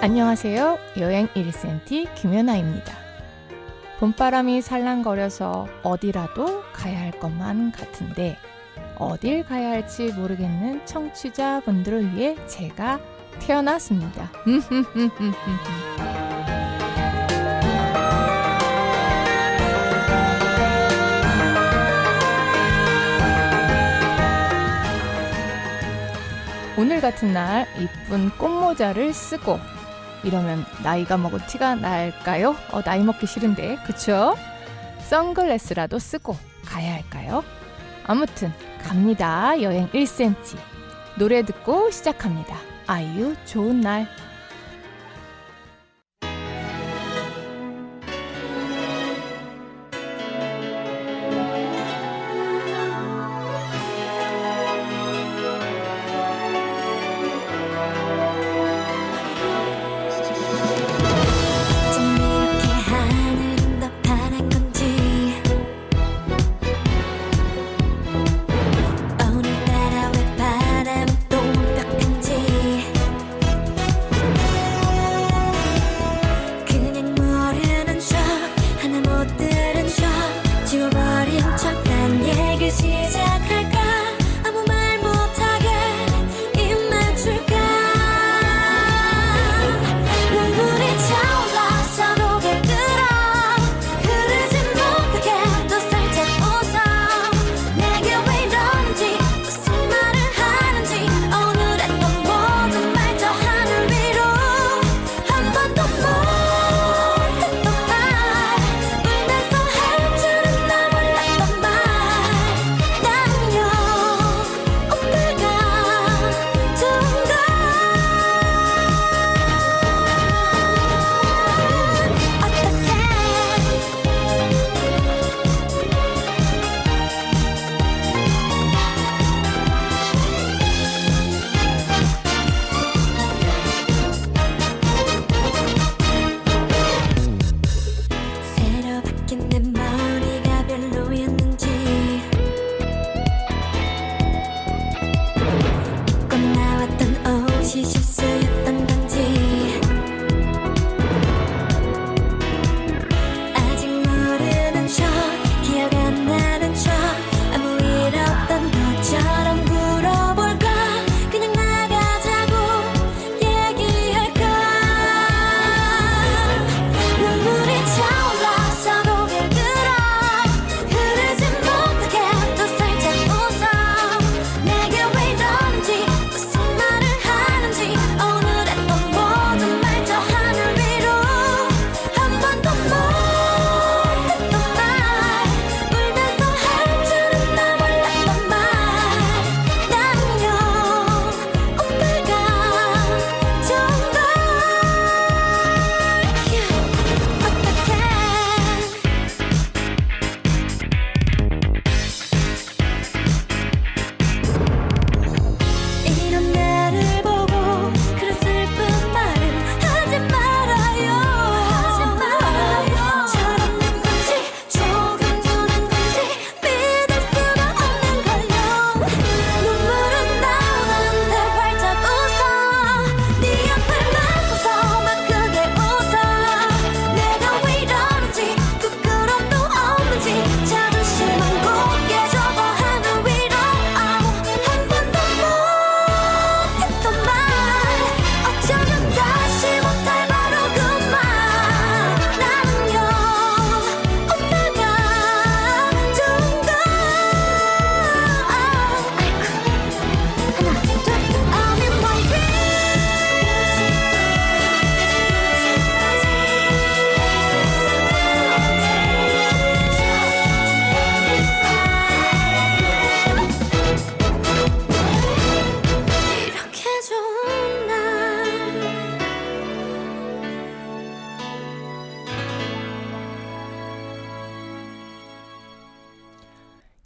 안녕하세요. 여행 1cm 김연아입니다. 봄바람이 살랑거려서 어디라도 가야 할 것만 같은데 어딜 가야 할지 모르겠는 청취자분들을 위해 제가 태어났습니다. 오늘 같은 날 이쁜 꽃모자를 쓰고 이러면 나이가 먹은 티가 날까요? 나이 먹기 싫은데, 그쵸? 선글라스라도 쓰고 가야 할까요? 아무튼 갑니다. 여행 1cm. 노래 듣고 시작합니다. 아이유 좋은 날.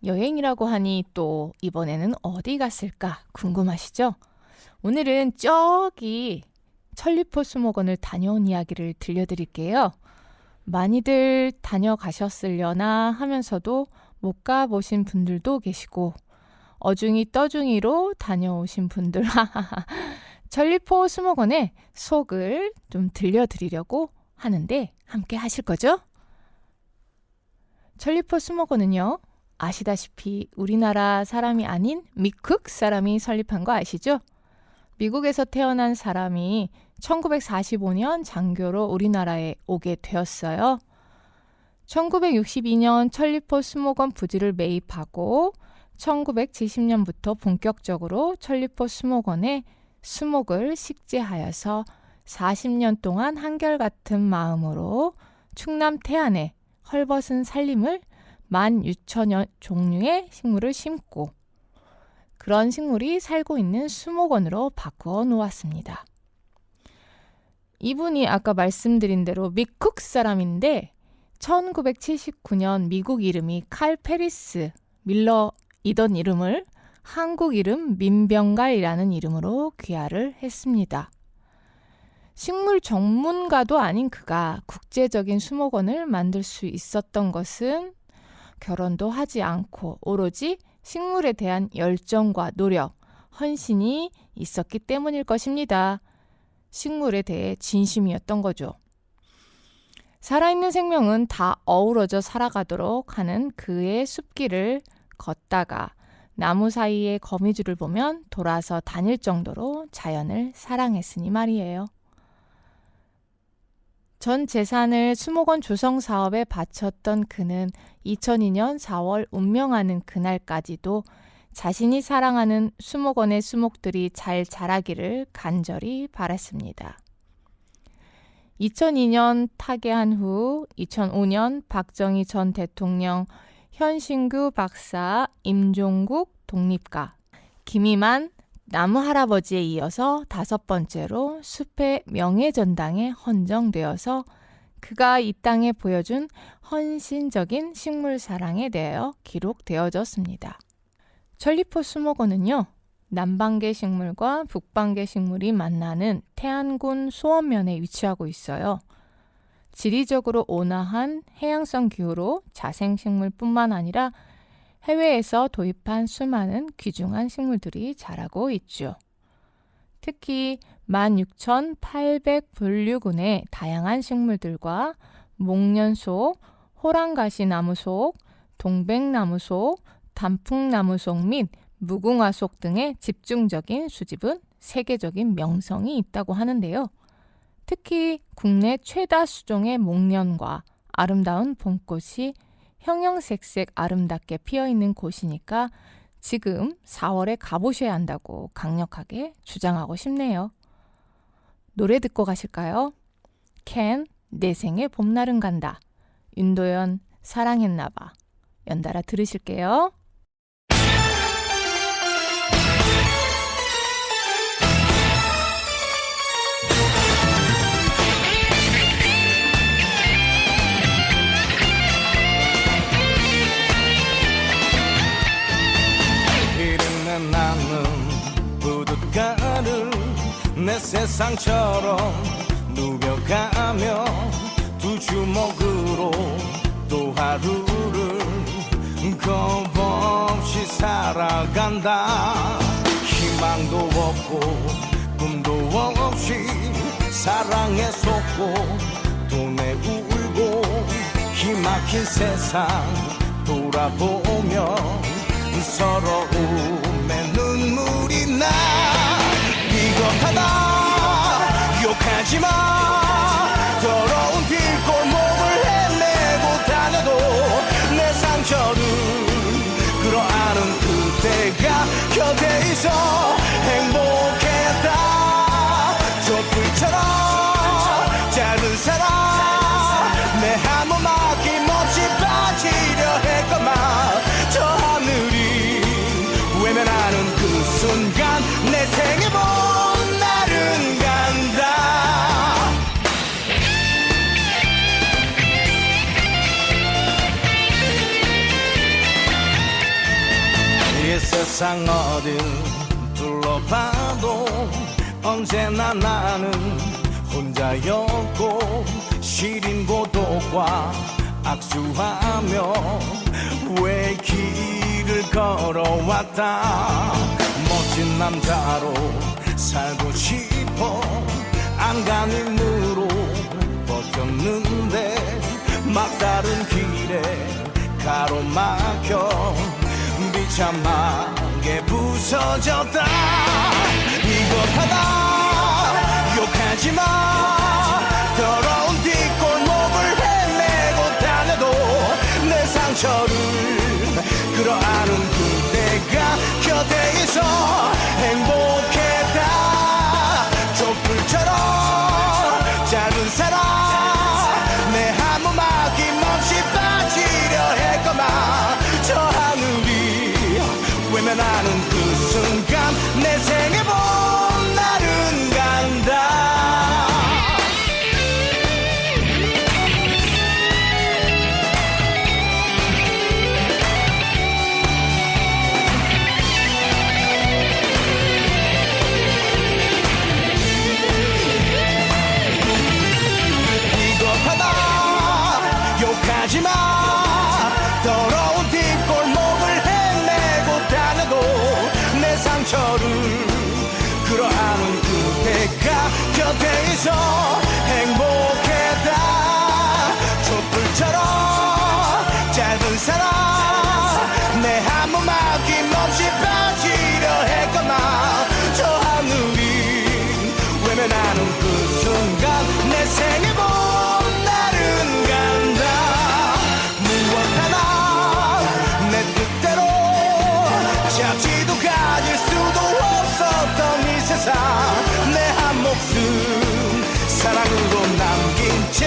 여행이라고 하니 또 이번에는 어디 갔을까 궁금하시죠? 오늘은 저기 천리포 수목원을 다녀온 이야기를 들려드릴게요. 많이들 다녀가셨으려나 하면서도 못 가보신 분들도 계시고 어중이 떠중이로 다녀오신 분들 전리포 수목원의 속을 좀 들려드리려고 하는데 함께 하실 거죠? 전리포 수목원은요, 아시다시피 우리나라 사람이 아닌 미국 사람이 설립한 거 아시죠? 미국에서 태어난 사람이 1945년 장교로 우리나라에 오게 되었어요. 1962년 전리포 수목원 부지를 매입하고 1970년부터 본격적으로 전리포 수목원에 수목을 식재하여서 40년 동안 한결같은 마음으로 충남 태안에 헐벗은 산림을 16,000여 종류의 식물을 심고 그런 식물이 살고 있는 수목원으로 바꾸어 놓았습니다. 이분이 아까 말씀드린 대로 미국 사람인데 1979년 미국 이름이 칼 페리스 밀러이던 이름을 한국 이름 민병갈이라는 이름으로 귀화를 했습니다. 식물 전문가도 아닌 그가 국제적인 수목원을 만들 수 있었던 것은 결혼도 하지 않고 오로지 식물에 대한 열정과 노력, 헌신이 있었기 때문일 것입니다. 식물에 대해 진심이었던 거죠. 살아있는 생명은 다 어우러져 살아가도록 하는 그의 숲길을 걷다가 나무 사이의 거미줄을 보면 돌아서 다닐 정도로 자연을 사랑했으니 말이에요. 전 재산을 수목원 조성 사업에 바쳤던 그는 2002년 4월 운명하는 그날까지도 자신이 사랑하는 수목원의 수목들이 잘 자라기를 간절히 바랐습니다. 2002년 타계한 후 2005년 박정희 전 대통령, 현신규 박사, 임종국 독립가, 김이만 나무 할아버지에 이어서 5번째로 숲의 명예전당에 헌정되어서 그가 이 땅에 보여준 헌신적인 식물 사랑에 대하여 기록되어졌습니다. 전리포 수목원은요, 남방계 식물과 북방계 식물이 만나는 태안군 수원면에 위치하고 있어요. 지리적으로 온화한 해양성 기후로 자생식물뿐만 아니라 해외에서 도입한 수많은 귀중한 식물들이 자라고 있죠. 특히 16,800분류군의 다양한 식물들과 목련속, 호랑가시나무속, 동백나무속, 단풍나무속 및 무궁화속 등의 집중적인 수집은 세계적인 명성이 있다고 하는데요. 특히 국내 최다 수종의 목련과 아름다운 봄꽃이 형형색색 아름답게 피어있는 곳이니까 지금 4월에 가보셔야 한다고 강력하게 주장하고 싶네요. 노래 듣고 가실까요? 캔, 내 생의 봄날은 간다. 윤도현, 사랑했나봐. 연달아 들으실게요. 나는 부둣가를 내 세상처럼 누벼가며 두 주먹으로 또 하루를 겁없이 살아간다. 희망도 없고 꿈도 없이 사랑에 속고 돈에 울고 기막힌 세상 돌아보며 서러움에 눈물이 나. 비겁하다 욕하지마. 더러운 뒷골목을 헤매고 다녀도 내 상처를 끌어안은 그대가 곁에 있어 행복했다. 촛불처럼 작은 사랑 내 한 몸 아낌없이 바치려 했건만 저 하늘이 외면하는 그 순간 내 생의 봄날은 간다. 이 세상 어딜 둘러봐도 언제나 나는 혼자였고 시린 고독과 악수하며 왜 길을 걸어왔다. 멋진 남자로 살고 싶어 안간힘으로 버텼는데 막다른 길에 가로막혀 비참하게 부서졌다. 이것 하나 욕하지마. 더러운 뒷골목을 헤매고 다녀도 내 상처를 끌어안은 그대가 곁에 있어 행복했다. 촛불처럼 짧은 사랑 내 한 몸 아낌없이 빠지려 했건만 저 하늘이 외면하는 그 순간 내 생에 봄 날은 간다. 욕하지마. 더러운 뒷골목을 헤매고 다녀도 내 상처를 끌어안은 그대가 곁에 있어 행복했다. 촛불처럼 짧은 사랑 내 한 몸 아낌없이 빠지려 했건만 저 하늘이 외면하는 그 순간 내 생에 봄 날은 간다. 무엇 하나 내 뜻대로 잡지도 가질 수도 없었던 이 세상 내 한 목숨 사랑으로 남긴 채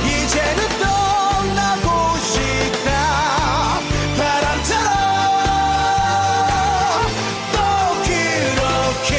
이제는 떠나고 싶다. 바람처럼 또 그렇게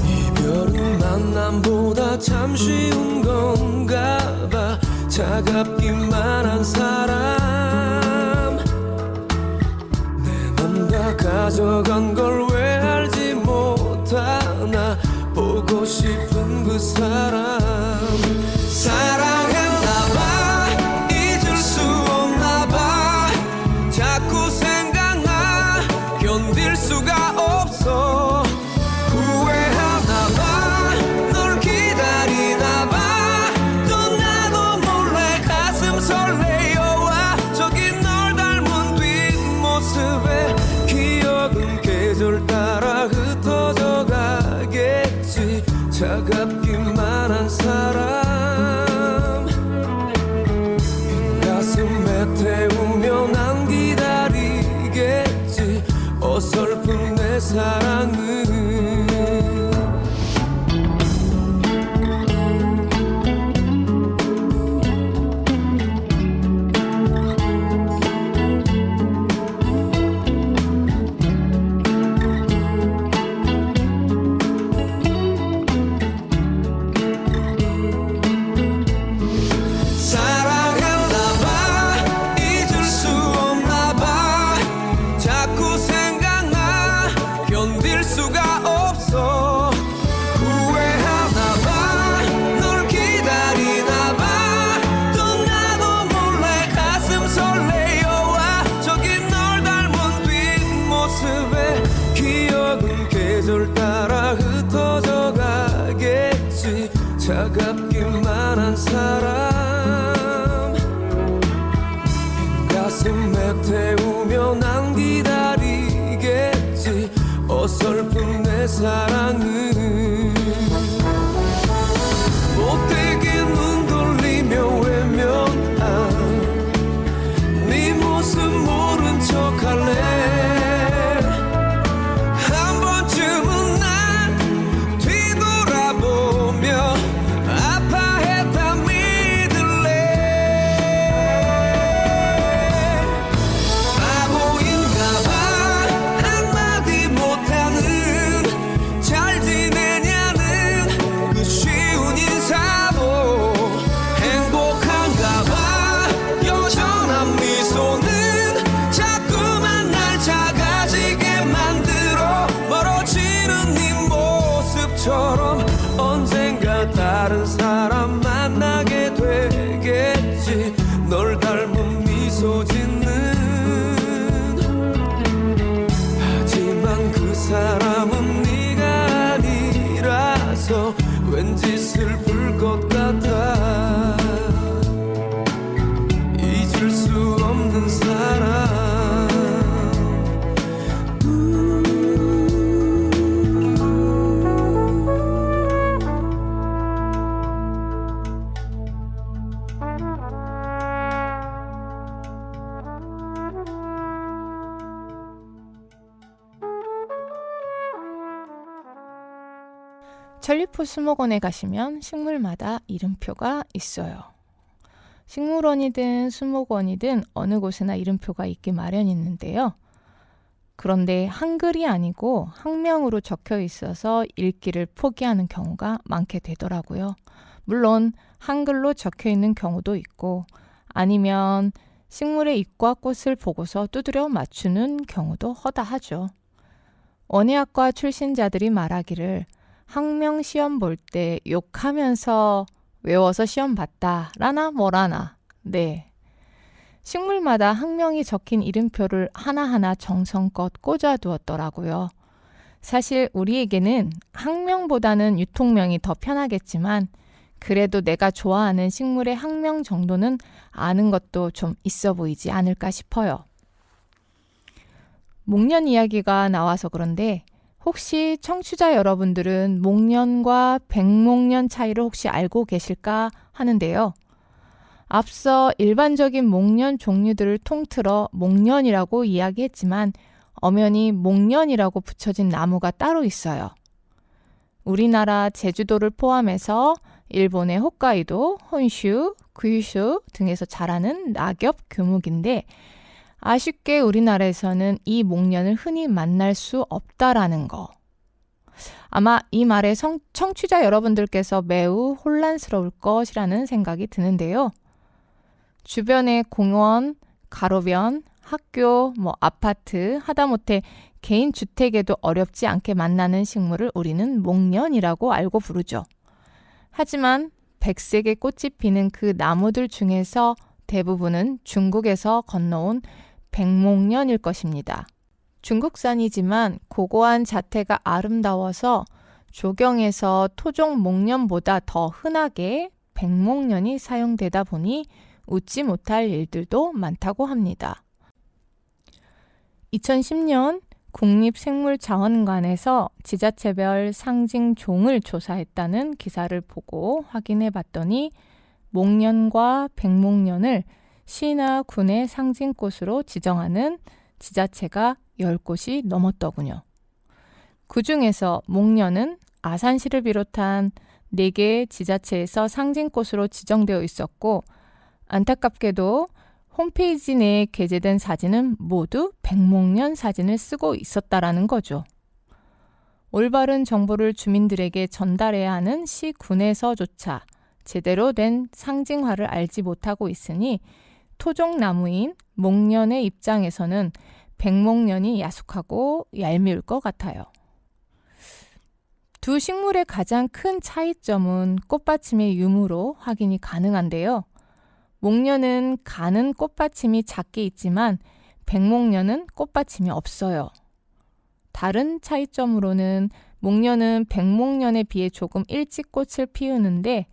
이별은 만남보다 참 쉬운 건가 봐. 차갑기만 한 사람 내 맘 다 가져간 걸 왜 알지 못하나. 보고 싶은 그 사람 사랑했나봐. 잊을 수 없나봐. 자꾸 생각나 견딜 수가 없어. 후회하나봐. 널 기다리나봐. 또 나도 몰래 가슴 설레어와 저기 널 닮은 뒷모습에 기억은 계절 따라 흩어져 가겠지. 차갑기만 한 사람 빈 가슴에 태우며 난 기다리겠지. 어설픈 내 사랑은 사랑했나봐. 잊을 수 없나봐. 자꾸 생각나 견딜 수가 없어. 후회하나봐. 널 기다리나봐. 또 나도 몰래 가슴 설레어와 저기 널 닮은 뒷모습에 기억은 계절 따라 흩어져 가겠지. 차갑기만 한 사람 빈 가슴에 태우며 난 기다리겠지. 어설픈 내 사랑은 못되게 눈 돌리며 외면한 네 모습 모른 척할래. 한 번쯤은 난 뒤돌아보며 아파했다 믿을래. 바보인가봐. 천리포 수목원에 가시면 식물마다 이름표가 있어요. 식물원이든 수목원이든 어느 곳에나 이름표가 있기 마련인데요. 그런데 한글이 아니고 학명으로 적혀 있어서 읽기를 포기하는 경우가 많게 되더라고요. 물론 한글로 적혀 있는 경우도 있고 아니면 식물의 잎과 꽃을 보고서 두드려 맞추는 경우도 허다하죠. 원예학과 출신자들이 말하기를 학명 시험 볼 때 욕하면서 외워서 시험 봤다 라나 뭐라나. 네. 식물마다 학명이 적힌 이름표를 하나하나 정성껏 꽂아두었더라고요. 사실 우리에게는 학명보다는 유통명이 더 편하겠지만 그래도 내가 좋아하는 식물의 학명 정도는 아는 것도 좀 있어 보이지 않을까 싶어요. 목련 이야기가 나와서 그런데 혹시 청취자 여러분들은 목련과 백목련 차이를 혹시 알고 계실까 하는데요. 앞서 일반적인 목련 종류들을 통틀어 목련이라고 이야기했지만 엄연히 목련이라고 붙여진 나무가 따로 있어요. 우리나라 제주도를 포함해서 일본의 홋카이도, 혼슈, 규슈 등에서 자라는 낙엽 교목인데 아쉽게 우리나라에서는 이 목련을 흔히 만날 수 없다라는 거. 아마 이 말에 청취자 여러분들께서 매우 혼란스러울 것이라는 생각이 드는데요. 주변의 공원, 가로변, 학교, 아파트, 하다못해 개인 주택에도 어렵지 않게 만나는 식물을 우리는 목련이라고 알고 부르죠. 하지만 백색의 꽃이 피는 그 나무들 중에서 대부분은 중국에서 건너온 백목련일 것입니다. 중국산이지만 고고한 자태가 아름다워서 조경에서 토종 목련보다 더 흔하게 백목련이 사용되다 보니 웃지 못할 일들도 많다고 합니다. 2010년 국립생물자원관에서 지자체별 상징 종을 조사했다는 기사를 보고 확인해 봤더니 목련과 백목련을 시나 군의 상징꽃으로 지정하는 지자체가 10곳이 넘었더군요. 그 중에서 목련은 아산시를 비롯한 4개의 지자체에서 상징꽃으로 지정되어 있었고 안타깝게도 홈페이지 내에 게재된 사진은 모두 백목련 사진을 쓰고 있었다라는 거죠. 올바른 정보를 주민들에게 전달해야 하는 시, 군에서조차 제대로 된 상징화를 알지 못하고 있으니 토종나무인 목련의 입장에서는 백목련이 야속하고 얄미울 것 같아요. 두 식물의 가장 큰 차이점은 꽃받침의 유무로 확인이 가능한데요. 목련은 가는 꽃받침이 작게 있지만 백목련은 꽃받침이 없어요. 다른 차이점으로는 목련은 백목련에 비해 조금 일찍 꽃을 피우는데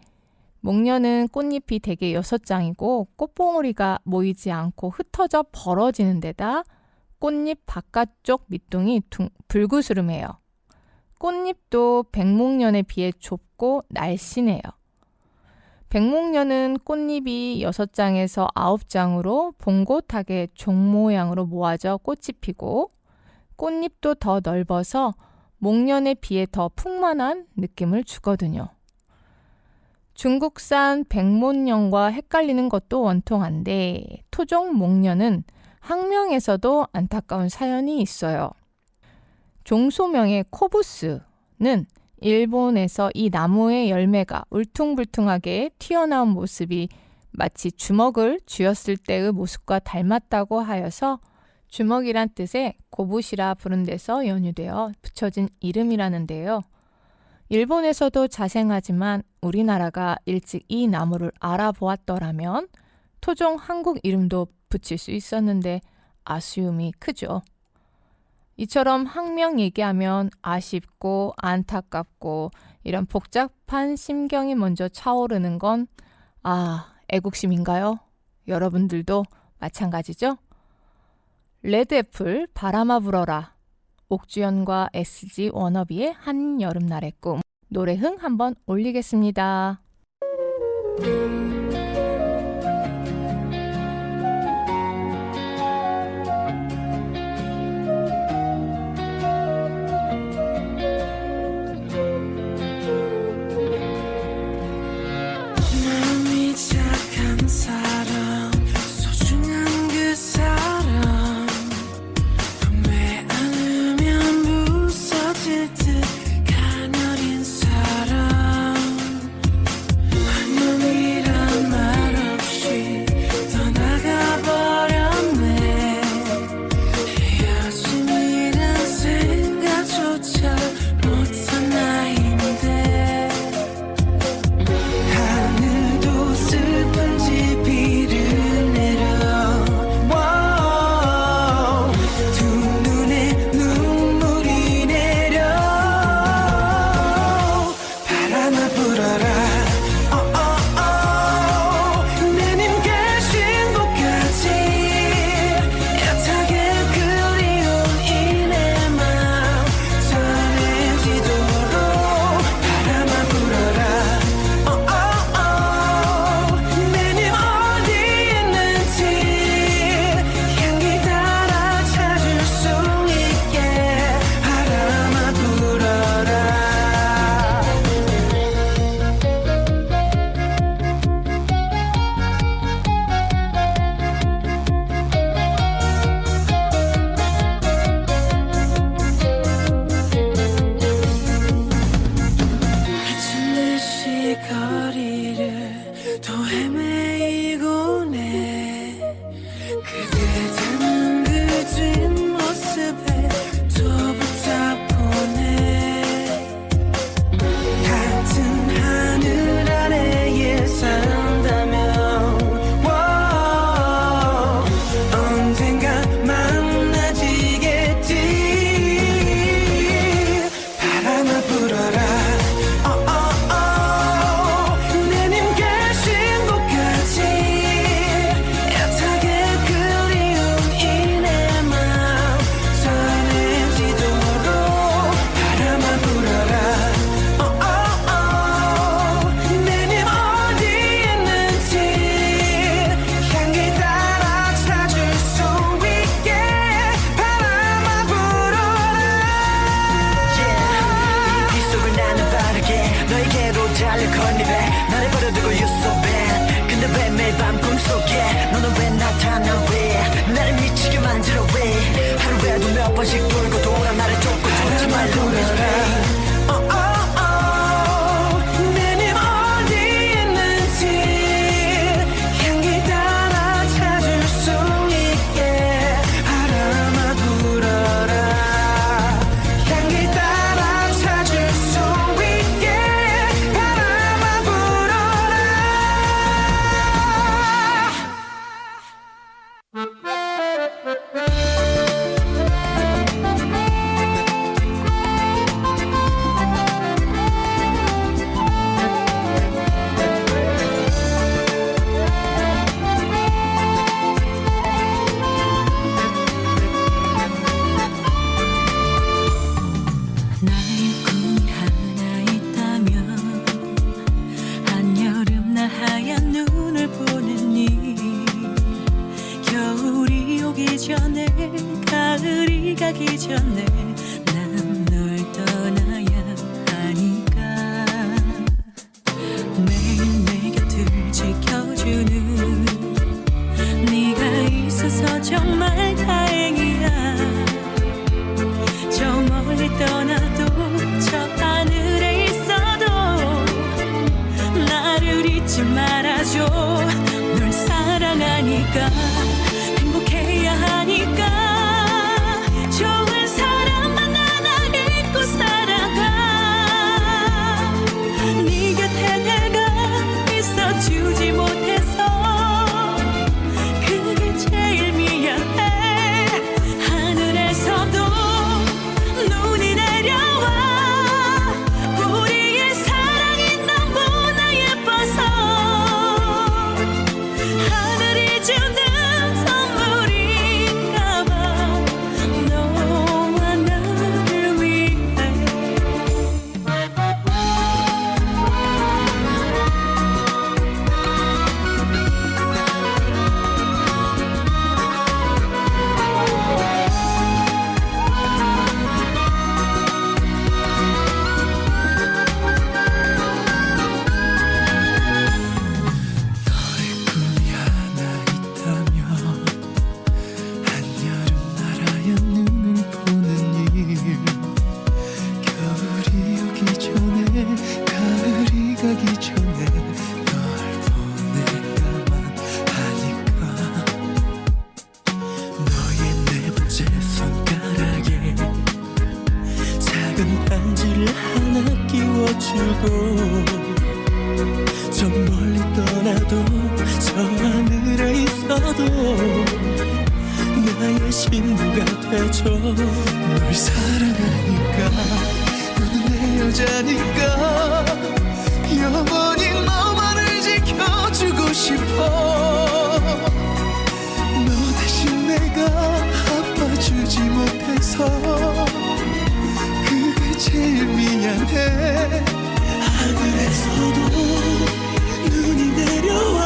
목련은 꽃잎이 대개 6장이고 꽃봉오리가 모이지 않고 흩어져 벌어지는 데다 꽃잎 바깥쪽 밑둥이 불구스름해요. 꽃잎도 백목련에 비해 좁고 날씬해요. 백목련은 꽃잎이 6장에서 9장으로 봉고타게 종 모양으로 모아져 꽃이 피고 꽃잎도 더 넓어서 목련에 비해 더 풍만한 느낌을 주거든요. 중국산 백목련과 헷갈리는 것도 원통한데 토종 목련은 학명에서도 안타까운 사연이 있어요. 종소명의 코부스는 일본에서 이 나무의 열매가 울퉁불퉁하게 튀어나온 모습이 마치 주먹을 쥐었을 때의 모습과 닮았다고 하여서 주먹이란 뜻의 고부시라 부른 데서 연유되어 붙여진 이름이라는데요. 일본에서도 자생하지만 우리나라가 일찍 이 나무를 알아보았더라면 토종 한국 이름도 붙일 수 있었는데 아쉬움이 크죠. 이처럼 학명 얘기하면 아쉽고 안타깝고 이런 복잡한 심경이 먼저 차오르는 건 애국심인가요? 여러분들도 마찬가지죠? 레드애플 바람아 불어라 옥주연과 SG 워너비의 한여름날의 꿈 노래흥 한번 올리겠습니다. 번씩 돌고 돌아 나를 쫓고 쫓지 말고 내님 어디 있는지 향기 따라 찾을 수 있게 바람아 불어라 향기 따라 찾을 수 있게 바람아 불어라 나의 꿈이 하나 있다면 한여름 날 하얀 눈을 보는 일 겨울이 오기 전에 가을이 가기 전에 난 널 떠나야 하니까 매일 내 곁을 지켜주는 네가 있어서 정말 다행이야 저 멀리 떠나도 저 하늘에 있어도 나를 잊지 말아줘 널 사랑하니까 행복해야 하니까 좋은 사람만 하나 잊고 살아가 네 곁에 내가 있어주지 못해서 그게 제일 미안해 하늘에서도 눈이 내려와 우리의 사랑이 너무나 예뻐서 하늘이 주는 선물인가봐 너와 나를 위해 꿈이 하나 있다면 한여름 날 하얀 눈을 보는 일 겨울이 오기 전에 가을이 가기 전에 널 보내야만 하니까 너의 네 번째 손가락에 작은 반지를 하나 끼워주고 저 멀리 떠나도 저 하늘에 있어도 나의 신부가 되죠 널 사랑하니까 너는 내 여자니까 영원히 너만을 지켜주고 싶어 너 대신 내가 아파주지 못해서 그게 제일 미안해 하늘에서도 눈이 내려와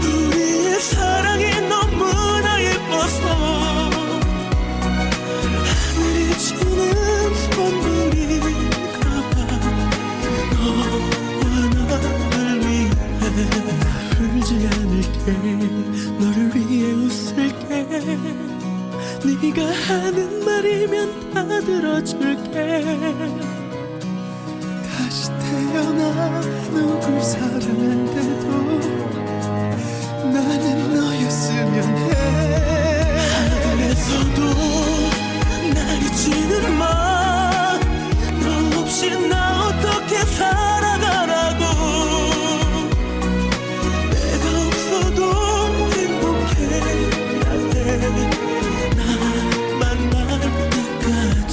우리의 사랑이 너무나 예뻐서 하늘이 주는 선물인가봐 너와 나를 위해 나 울지 않을게 너를 위해 웃을게 네가 하는 말이면 다 들어줄게 다시 태어나 누굴 사랑할 때도 나는 너였으면 해 하늘에서도 날 잊지는 마너 없이 나 어떻게 살아가라고 내가 없어도 행복해야 해나 만날 때까지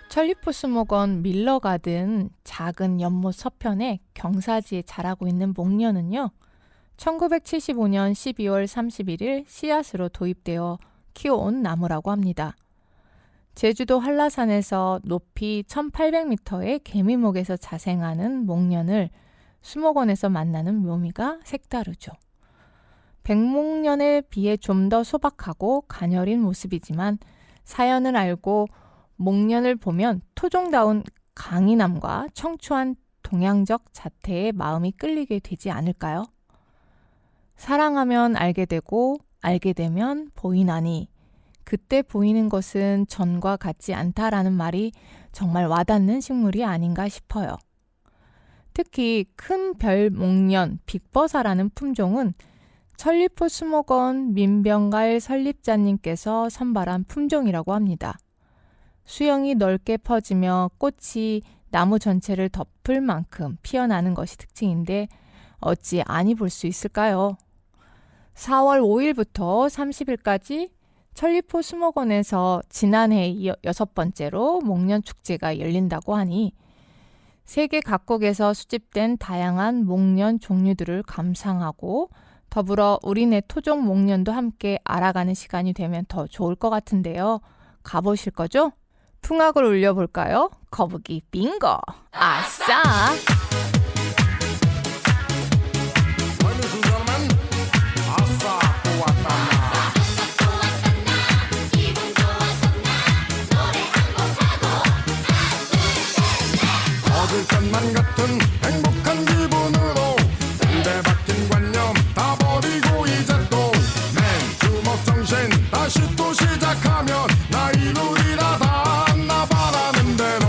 천리포스모건 밀러가든 작은 연못 서편에 경사지에 자라고 있는 목련은요. 1975년 12월 31일 씨앗으로 도입되어 키워온 나무라고 합니다. 제주도 한라산에서 높이 1800m의 개미목에서 자생하는 목련을 수목원에서 만나는 묘미가 색다르죠. 백목련에 비해 좀 더 소박하고 가녀린 모습이지만 사연을 알고 목련을 보면 토종다운 강인함과 청초한 동양적 자태에 마음이 끌리게 되지 않을까요? 사랑하면 알게 되고 알게 되면 보이나니 그때 보이는 것은 전과 같지 않다라는 말이 정말 와닿는 식물이 아닌가 싶어요. 특히 큰 별목련 빅버사라는 품종은 천리포 수목원 민병갈 설립자님께서 선발한 품종이라고 합니다. 수영이 넓게 퍼지며 꽃이 나무 전체를 덮을 만큼 피어나는 것이 특징인데 어찌 아니 볼 수 있을까요? 4월 5일부터 30일까지 천리포 수목원에서 지난해 이어 6번째로 목련 축제가 열린다고 하니 세계 각국에서 수집된 다양한 목련 종류들을 감상하고 더불어 우리네 토종 목련도 함께 알아가는 시간이 되면 더 좋을 것 같은데요. 가보실 거죠? 풍악을 울려볼까요? 거북이 빙고! 아싸! Ladies and gentlemen, 아싸 왔다. 얻을 것만 같은 행복한 기분으로 입에 박힌 관념 다 버리고 이제 또 맨주먹 정신 다시 또 시작하면 나 이루리라 다 나 바라는 대로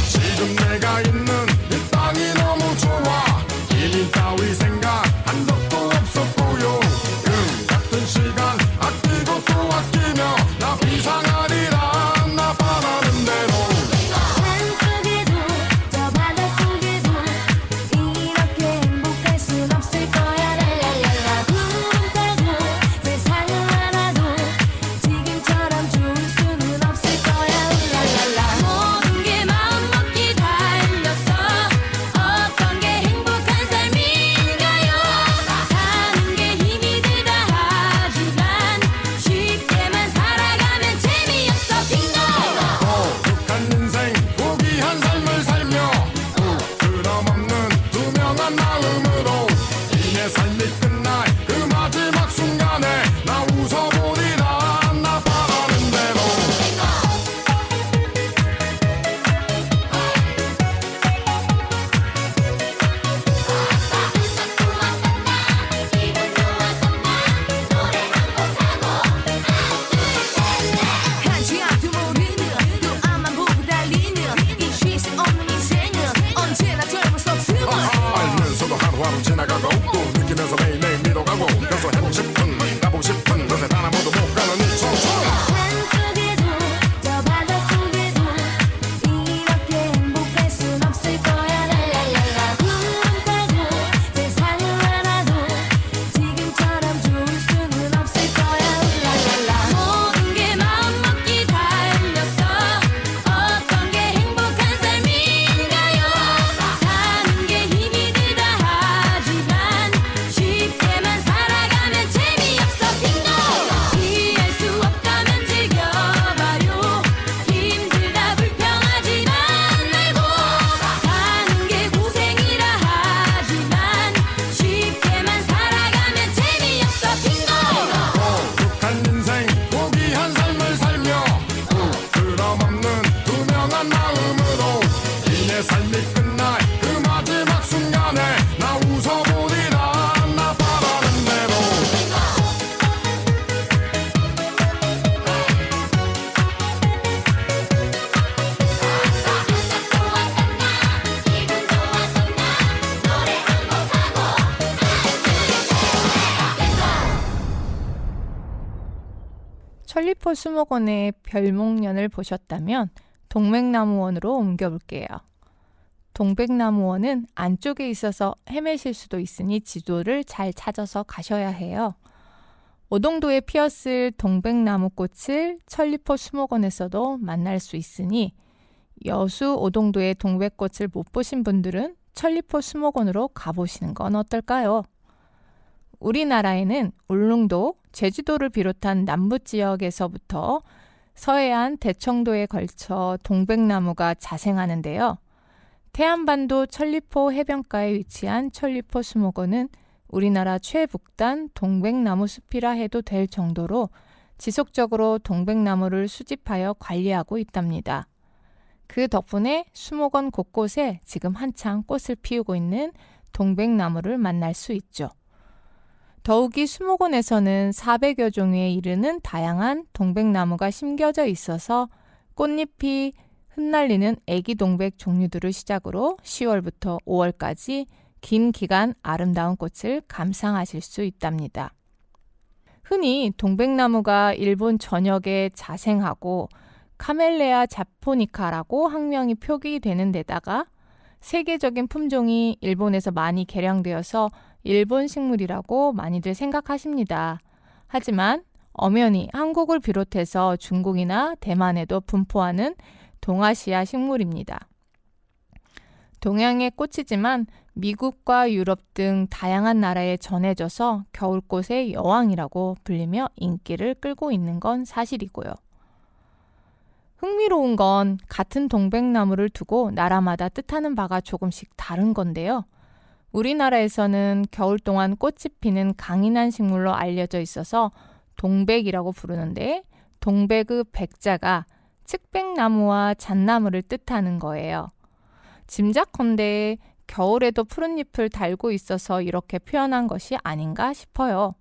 지금 내가 있는 이 땅이 너무 좋아 이민 따위 생각한 적도 없었고요 같은 시간 아끼고 또 아끼며 나 비상하리라 나 바라는 대로 산속에도 저 바닷속에도 이렇게 행복할 순 없을 거야 랄랄랄라 구름 타고 세상을 알아도 지금처럼 좋을 수는 없을 거야 랄랄라 모든 게 마음먹기 달렸어 어떤 게 행복한 삶인가요 사는 게 힘이 들다 하지만 쉽게만 살아가면 재미없어 빙고 독한 인생 고귀한 삶을 살며 부끄럼 없는 투명한 마음으로 이내 삶이 끝날 그 마지막 순간에 나 웃어보리라 나 바라는 대로 한치 앞도 모르는 또 앞만 보고 달리는 이 쉴 수 없는 인생은 언제나 젊을 수 없음을 알면서도 하루하루 지나가고 또 느끼면서 매일매일 믿어가고 그래서 해보고 싶은 가보고 싶은 것에 단 한 번도 못 가는 이 청춘 산속에도 저 바닷속에도 이렇게 행복할 순 없을 거야 랄랄랄라 구름 타고 세상을 알아도 지금처럼 좋을 수는 없을 거야 랄랄라 모든 게 마음먹기 달렸어 어떤 게 행복한 삶인가요 사는 게 힘이 들다 하지만 쉽게만 살아가면 재미없어 빙고 이해할 수 없다면 즐겨봐요 힘들다 불평하지만 말고 사는 게 고생이라 하지만 쉽게만 살아가면 재미없어 빙고 독한 인생 고귀한 삶을 살며 부끄럼 없는 투명한 마음으로 이내 삶이 끝날 그 마지막 순간에 나 웃어보리라 나 바라는 대로 천리포 수목원의 별목련을 보셨다면 동백나무원으로 옮겨볼게요. 동백나무원은 안쪽에 있어서 헤매실 수도 있으니 지도를 잘 찾아서 가셔야 해요. 오동도에 피었을 동백나무꽃을 천리포 수목원에서도 만날 수 있으니 여수 오동도의 동백꽃을 못 보신 분들은 천리포 수목원으로 가보시는 건 어떨까요? 우리나라에는 울릉도, 제주도를 비롯한 남부 지역에서부터 서해안, 대청도에 걸쳐 동백나무가 자생하는데요. 태안반도 천리포 해변가에 위치한 천리포 수목원은 우리나라 최북단 동백나무 숲이라 해도 될 정도로 지속적으로 동백나무를 수집하여 관리하고 있답니다. 그 덕분에 수목원 곳곳에 지금 한창 꽃을 피우고 있는 동백나무를 만날 수 있죠. 더욱이 수목원에서는 400여 종에 이르는 다양한 동백나무가 심겨져 있어서 꽃잎이 흩날리는 애기 동백 종류들을 시작으로 10월부터 5월까지 긴 기간 아름다운 꽃을 감상하실 수 있답니다. 흔히 동백나무가 일본 전역에 자생하고 카멜레아 자포니카라고 학명이 표기되는 데다가 세계적인 품종이 일본에서 많이 개량되어서 일본 식물이라고 많이들 생각하십니다. 하지만 엄연히 한국을 비롯해서 중국이나 대만에도 분포하는 동아시아 식물입니다. 동양의 꽃이지만 미국과 유럽 등 다양한 나라에 전해져서 겨울꽃의 여왕이라고 불리며 인기를 끌고 있는 건 사실이고요. 흥미로운 건 같은 동백나무를 두고 나라마다 뜻하는 바가 조금씩 다른 건데요. 우리나라에서는 겨울 동안 꽃이 피는 강인한 식물로 알려져 있어서 동백이라고 부르는데 동백의 백자가 측백나무와 잣나무를 뜻하는 거예요. 짐작컨대 겨울에도 푸른 잎을 달고 있어서 이렇게 표현한 것이 아닌가 싶어요.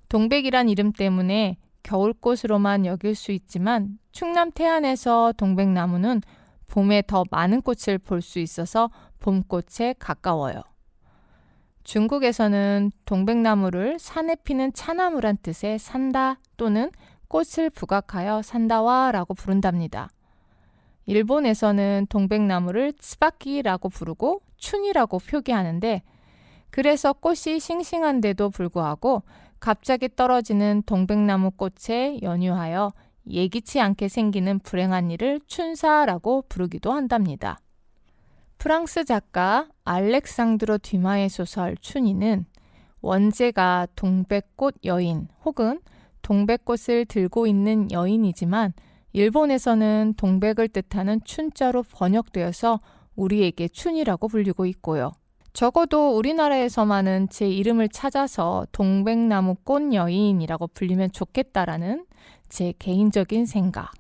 동백이란 이름 때문에 겨울꽃으로만 여길 수 있지만 충남 태안에서 동백나무는 봄에 더 많은 꽃을 볼 수 있어서 봄꽃에 가까워요. 중국에서는 동백나무를 산에 피는 차나무란 뜻의 산다 또는 꽃을 부각하여 산다와라고 부른답니다. 일본에서는 동백나무를 츠바키라고 부르고 춘이라고 표기하는데 그래서 꽃이 싱싱한데도 불구하고 갑자기 떨어지는 동백나무 꽃에 연유하여 예기치 않게 생기는 불행한 일을 춘사라고 부르기도 한답니다. 프랑스 작가 알렉상드로 듀마의 소설 춘이는 원제가 동백꽃 여인 혹은 동백꽃을 들고 있는 여인이지만 일본에서는 동백을 뜻하는 춘자로 번역되어서 우리에게 춘이라고 불리고 있고요. 적어도 우리나라에서만은 제 이름을 찾아서 동백나무 꽃 여인이라고 불리면 좋겠다라는 제 개인적인 생각.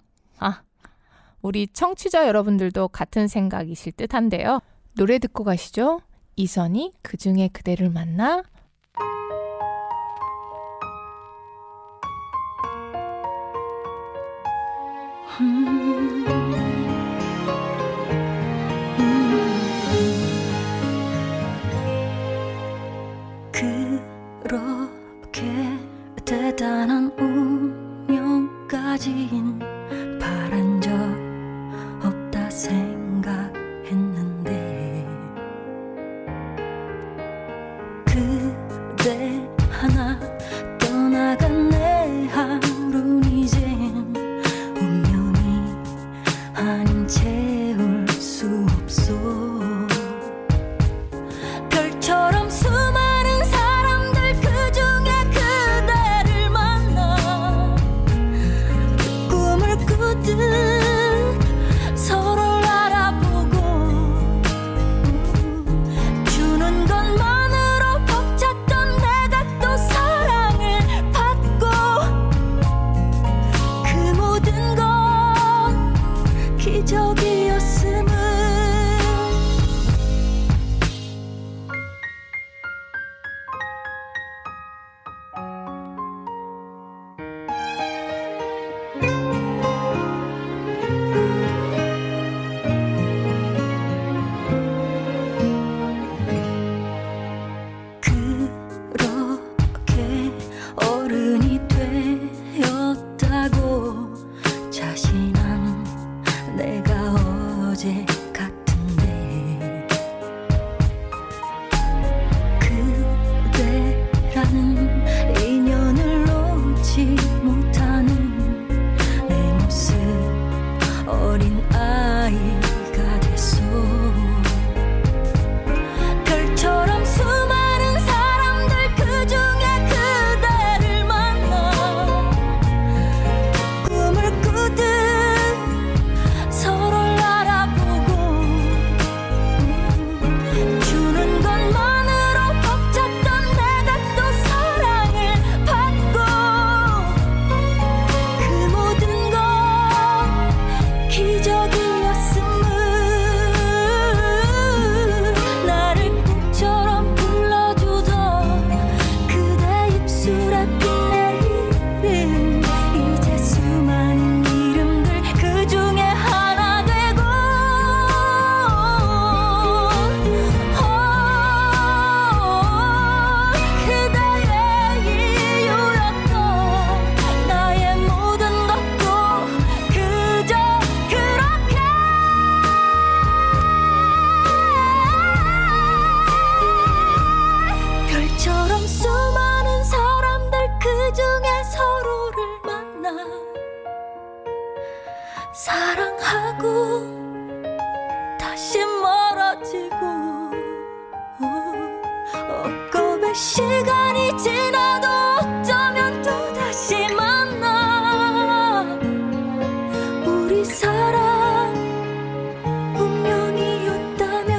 우리 청취자 여러분들도 같은 생각이실 듯한데요. 노래 듣고 가시죠. 이선희 그중에 그대를 만나. 그렇게 대단한 운명까진 바란 적 없다 생각했는데 그대 하나 떠나간 내 하루는 이젠 운명이 아닌 채울 수 없어 별처럼 수많은 사람들 그중에 그대를 만나 꿈을 꾸듯 서로를 알아보고 주는 것만으로 벅찼던 내가 또 사랑 사랑하고 다시 멀어지고 억겁의 시간이 지나도 어쩌면 또다시 만나 우리 사랑 운명이었다면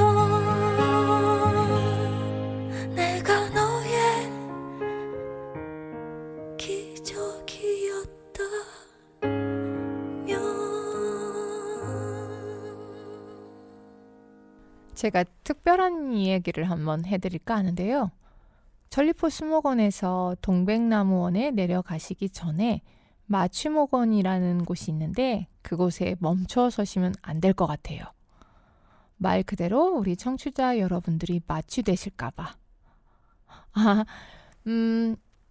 내가 너의 제가 특별한 이야기를 한번 해드릴까 하는데요. 천리포 수목원에서 동백나무원에 내려가시기 전에 마취목원이라는 곳이 있는데 그곳에 멈춰 서시면 안 될 것 같아요. 말 그대로 우리 청취자 여러분들이 마취되실까봐.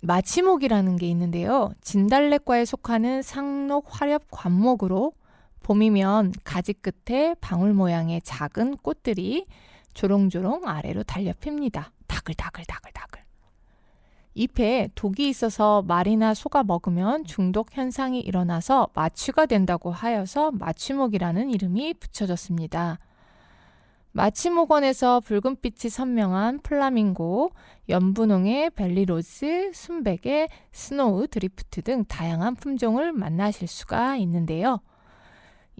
마취목이라는 게 있는데요. 진달래과에 속하는 상록 화렵 관목으로 봄이면 가지 끝에 방울 모양의 작은 꽃들이 조롱조롱 아래로 달려 핍니다. 다글다글다글다글. 잎에 독이 있어서 말이나 소가 먹으면 중독 현상이 일어나서 마취가 된다고 하여서 마취목이라는 이름이 붙여졌습니다. 마취목원에서 붉은빛이 선명한 플라밍고, 연분홍의 벨리로즈, 순백의 스노우 드리프트 등 다양한 품종을 만나실 수가 있는데요.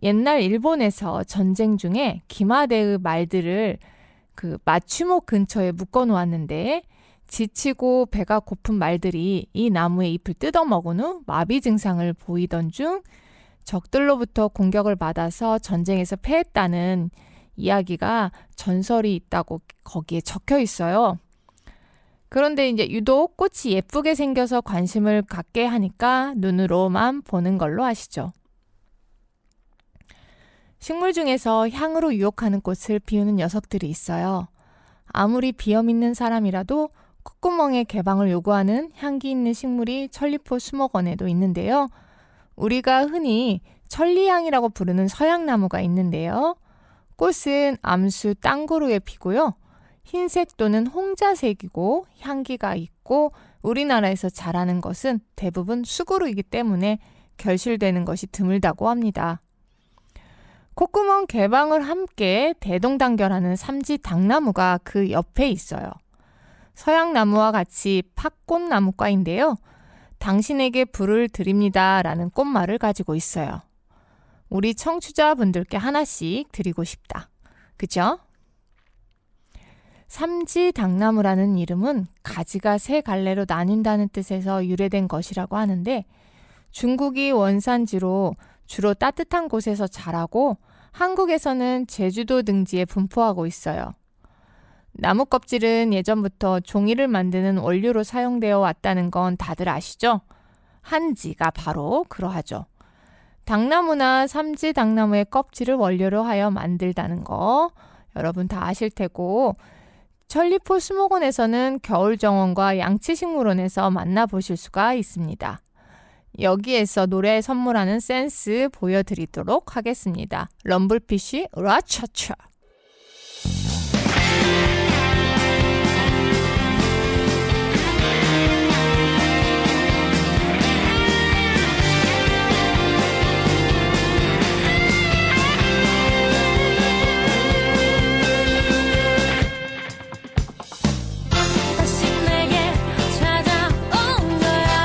옛날 일본에서 전쟁 중에 기마대의 말들을 그 마취목 근처에 묶어 놓았는데 지치고 배가 고픈 말들이 이 나무의 잎을 뜯어먹은 후 마비 증상을 보이던 중 적들로부터 공격을 받아서 전쟁에서 패했다는 이야기가 전설이 있다고 거기에 적혀 있어요. 그런데 이제 유독 꽃이 예쁘게 생겨서 관심을 갖게 하니까 눈으로만 보는 걸로 아시죠. 식물 중에서 향으로 유혹하는 꽃을 피우는 녀석들이 있어요. 아무리 비염 있는 사람이라도 콧구멍에 개방을 요구하는 향기 있는 식물이 천리포 수목원에도 있는데요. 우리가 흔히 천리향이라고 부르는 서양나무가 있는데요. 꽃은 암수 땅구루에 피고요. 흰색 또는 홍자색이고 향기가 있고 우리나라에서 자라는 것은 대부분 수구루이기 때문에 결실되는 것이 드물다고 합니다. 콧구멍 개방을 함께 대동단결하는 삼지당나무가 그 옆에 있어요. 서양나무와 같이 팥꽃나무과인데요. 당신에게 불을 드립니다 라는 꽃말을 가지고 있어요. 우리 청취자분들께 하나씩 드리고 싶다. 그죠? 삼지당나무라는 이름은 가지가 세 갈래로 나뉜다는 뜻에서 유래된 것이라고 하는데 중국이 원산지로 주로 따뜻한 곳에서 자라고 한국에서는 제주도 등지에 분포하고 있어요. 나무 껍질은 예전부터 종이를 만드는 원료로 사용되어 왔다는 건 다들 아시죠? 한지가 바로 그러하죠. 당나무나 삼지당나무의 껍질을 원료로 하여 만들다는 거 여러분 다 아실 테고 천리포 수목원에서는 겨울정원과 양치식물원에서 만나보실 수가 있습니다. 여기에서 노래 선물하는 센스 보여드리도록 하겠습니다. 럼블피쉬 라차차. 다시 내게 찾아온 거야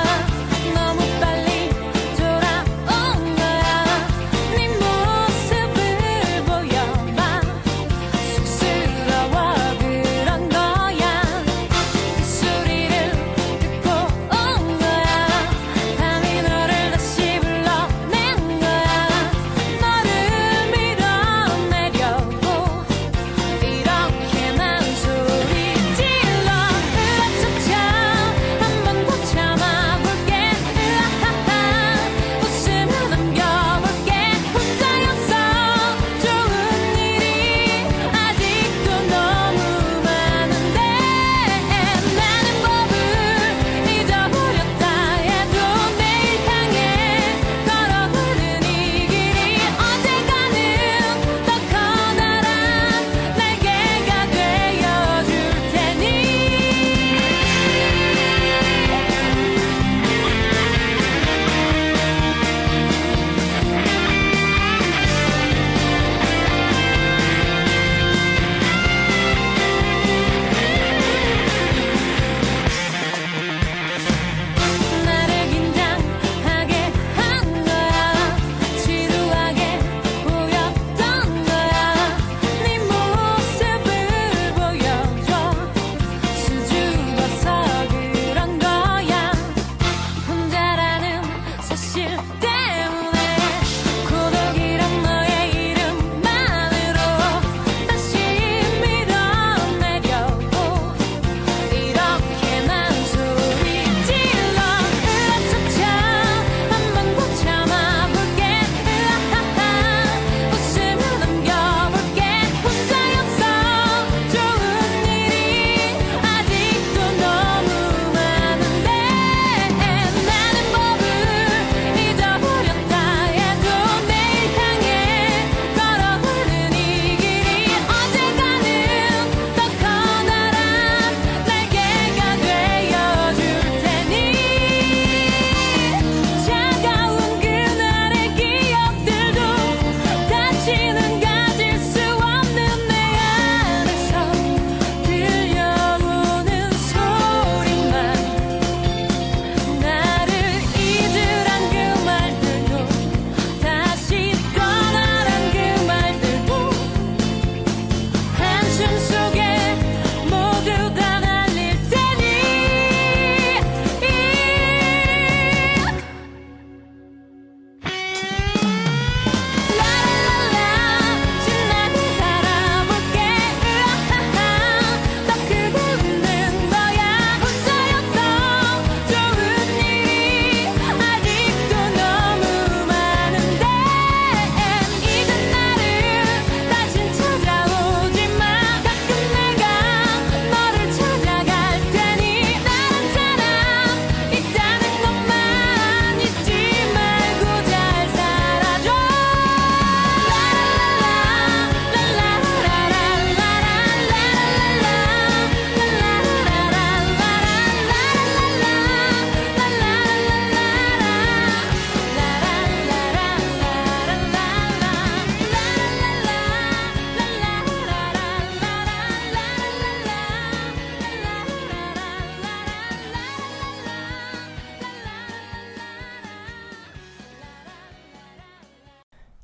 너무 빨리 돌아온 거야 네 모습을 보여봐 쑥스러워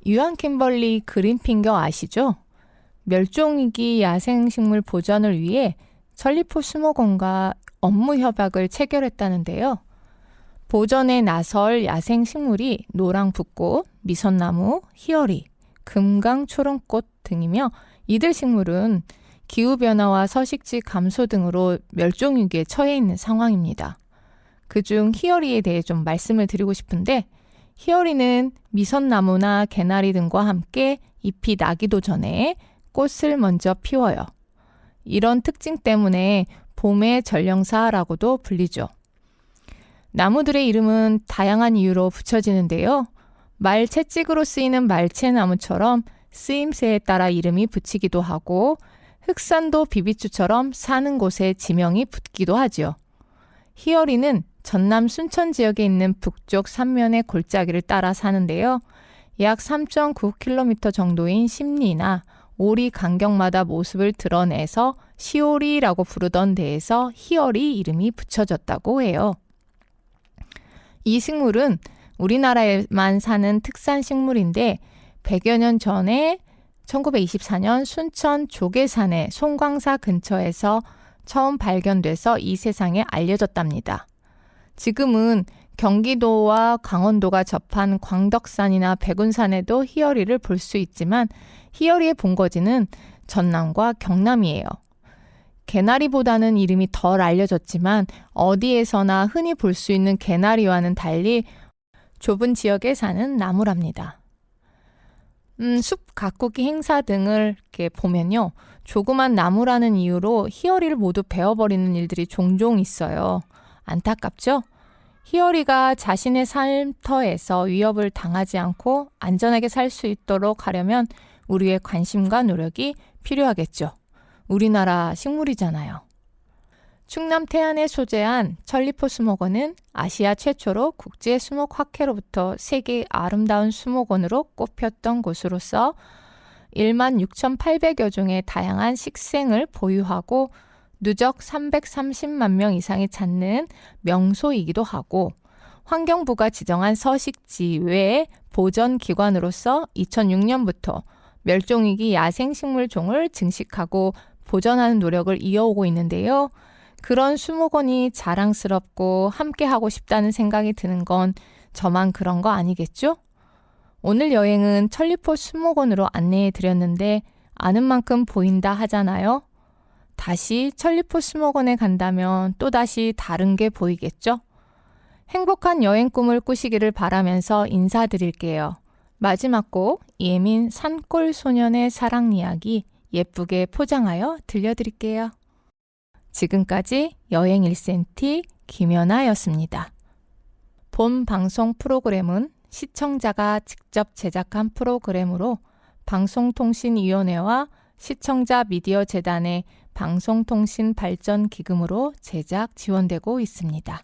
유한 킴벌리 그린핑거 아시죠? 멸종위기 야생식물 보전을 위해 천리포 수목원과 업무 협약을 체결했다는데요. 보전에 나설 야생식물이 노랑붓꽃, 미선나무, 희어리, 금강초롱꽃 등이며 이들 식물은 기후변화와 서식지 감소 등으로 멸종위기에 처해 있는 상황입니다. 그중 희어리에 대해 좀 말씀을 드리고 싶은데 희어리는 미선나무나 개나리 등과 함께 잎이 나기도 전에 꽃을 먼저 피워요. 이런 특징 때문에 봄의 전령사라고도 불리죠. 나무들의 이름은 다양한 이유로 붙여지는데요. 말채찍으로 쓰이는 말채나무처럼 쓰임새에 따라 이름이 붙이기도 하고 흑산도 비비추처럼 사는 곳에 지명이 붙기도 하지요. 희어리는 전남 순천 지역에 있는 북쪽 산면의 골짜기를 따라 사는데요. 약 3.9km 정도인 심리나 오리 간격마다 모습을 드러내서 시오리라고 부르던 데에서 희어리 이름이 붙여졌다고 해요. 이 식물은 우리나라에만 사는 특산 식물인데 100여 년 전에 1924년 순천 조계산의 송광사 근처에서 처음 발견돼서 이 세상에 알려졌답니다. 지금은 경기도와 강원도가 접한 광덕산이나 백운산에도 희어리를 볼 수 있지만 희어리의 본거지는 전남과 경남이에요. 개나리보다는 이름이 덜 알려졌지만 어디에서나 흔히 볼 수 있는 개나리와는 달리 좁은 지역에 사는 나무랍니다. 숲 가꾸기 행사 등을 이렇게 보면요. 조그만 나무라는 이유로 희어리를 모두 베어버리는 일들이 종종 있어요. 안타깝죠? 희어리가 자신의 삶터에서 위협을 당하지 않고 안전하게 살 수 있도록 하려면 우리의 관심과 노력이 필요하겠죠. 우리나라 식물이잖아요. 충남 태안에 소재한 천리포 수목원은 아시아 최초로 국제 수목 학회로부터 세계 아름다운 수목원으로 꼽혔던 곳으로서 16,800여 종의 다양한 식생을 보유하고 누적 330만 명 이상이 찾는 명소이기도 하고 환경부가 지정한 서식지 외에 보전기관으로서 2006년부터 멸종위기 야생식물종을 증식하고 보전하는 노력을 이어오고 있는데요. 그런 수목원이 자랑스럽고 함께하고 싶다는 생각이 드는 건 저만 그런 거 아니겠죠? 오늘 여행은 천리포 수목원으로 안내해 드렸는데 아는 만큼 보인다 하잖아요. 다시 천리포 수목원에 간다면 또다시 다른 게 보이겠죠? 행복한 여행 꿈을 꾸시기를 바라면서 인사드릴게요. 마지막 곡 예민 산골 소년의 사랑 이야기 예쁘게 포장하여 들려드릴게요. 지금까지 여행 1cm 김연아였습니다. 본 방송 프로그램은 시청자가 직접 제작한 프로그램으로 방송통신위원회와 시청자 미디어 재단의 방송통신 발전 기금으로 제작 지원되고 있습니다.